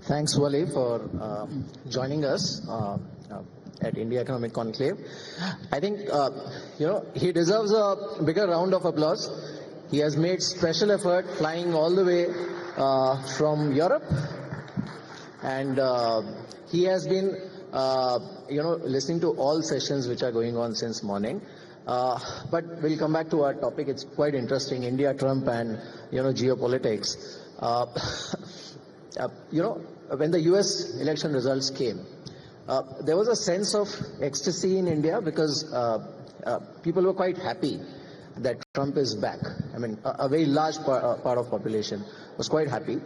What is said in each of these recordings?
Thanks, Vali, for joining us at India Economic Conclave. I think, he deserves a bigger round of applause. He has made special effort flying all the way from Europe, and he has been, listening to all sessions which are going on since morning. But we'll come back to our topic. It's quite interesting, India, Trump, and, geopolitics. When the US election results came, there was a sense of ecstasy in India because people were quite happy that Trump is back. I mean, a very large part of population was quite happy.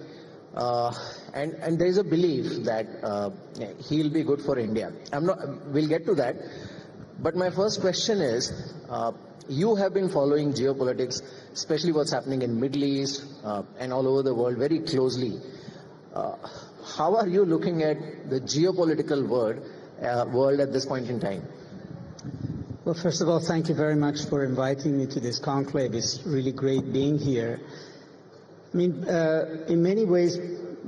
And there is a belief that he'll be good for India. We'll get to that. But my first question is, you have been following geopolitics, especially what's happening in Middle East and all over the world very closely. How are you looking at the geopolitical world at this point in time? Well, first of all, thank you very much for inviting me to this conclave. It's really great being here. I mean, in many ways,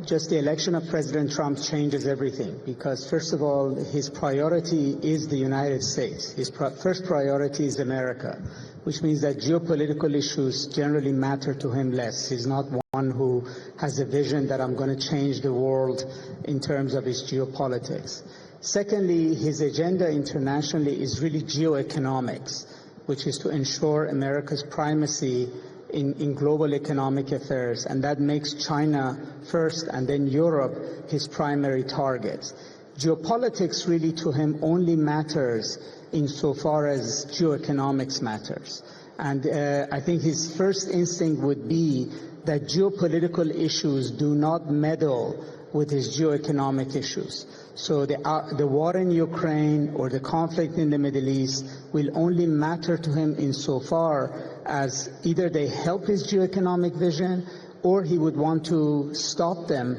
just the election of President Trump changes everything because, first of all, his priority is the United States. His first priority is America, which means that geopolitical issues generally matter to him less. He's not one who has a vision that I'm going to change the world in terms of his geopolitics. Secondly, his agenda internationally is really geo-economics, which is to ensure America's primacy in global economic affairs, and that makes China first and then Europe his primary targets. Geopolitics really to him only matters insofar as geoeconomics matters. And I think his first instinct would be that geopolitical issues do not meddle with his geoeconomic issues. So the war in Ukraine or the conflict in the Middle East will only matter to him insofar as either they help his geoeconomic vision or he would want to stop them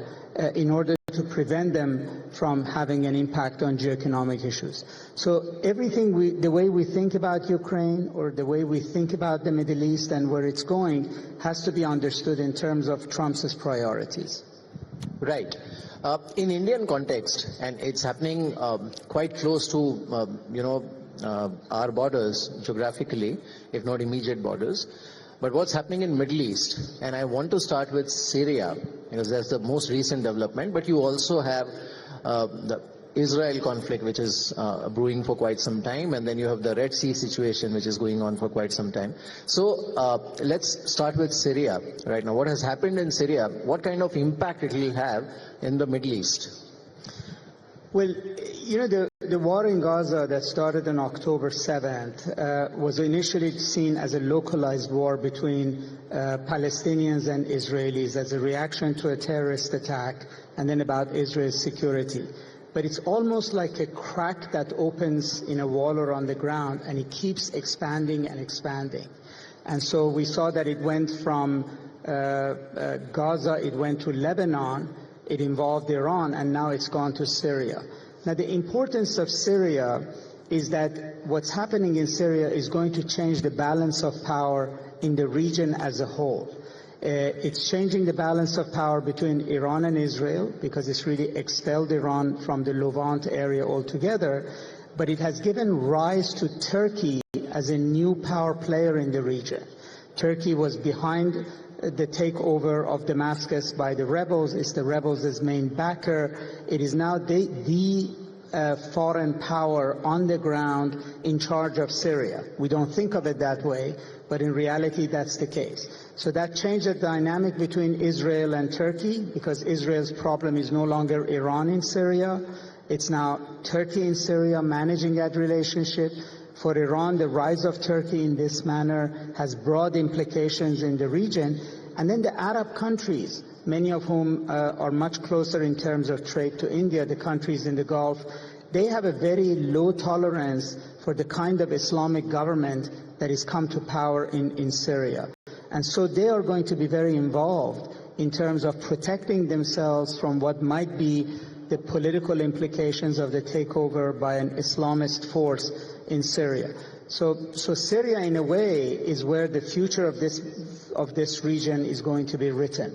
in order to prevent them from having an impact on geoeconomic issues. So everything, the way we think about Ukraine or the way we think about the Middle East and where it's going has to be understood in terms of Trump's priorities. Right. In Indian context, and it's happening quite close to, our borders geographically, if not immediate borders. But what's happening in Middle East, and I want to start with Syria, because that's the most recent development, but you also have the Israel conflict, which is brewing for quite some time, and then you have the Red Sea situation, which is going on for quite some time. So let's start with Syria right now. What has happened in Syria? What kind of impact it will have in the Middle East? Well, the war in Gaza that started on October 7th was initially seen as a localized war between Palestinians and Israelis as a reaction to a terrorist attack and then about Israel's security. But it's almost like a crack that opens in a wall or on the ground, and it keeps expanding and expanding. And so we saw that it went from Gaza, it went to Lebanon, it involved Iran, and now it's gone to Syria. Now, the importance of Syria is that what's happening in Syria is going to change the balance of power in the region as a whole. It's changing the balance of power between Iran and Israel because it's really expelled Iran from the Levant area altogether, but it has given rise to Turkey as a new power player in the region. Turkey was behind the takeover of Damascus by the rebels. It's the rebels' main backer. It is now the foreign power on the ground in charge of Syria. We don't think of it that way, but in reality that's the case. So that changed the dynamic between Israel and Turkey because Israel's problem is no longer Iran in Syria. It's now Turkey in Syria managing that relationship. For Iran, the rise of Turkey in this manner has broad implications in the region. And then the Arab countries, many of whom are much closer in terms of trade to India, the countries in the Gulf, they have a very low tolerance for the kind of Islamic government that has come to power in Syria. And so they are going to be very involved in terms of protecting themselves from what might be the political implications of the takeover by an Islamist force in Syria. So Syria, in a way, is where the future of this region is going to be written.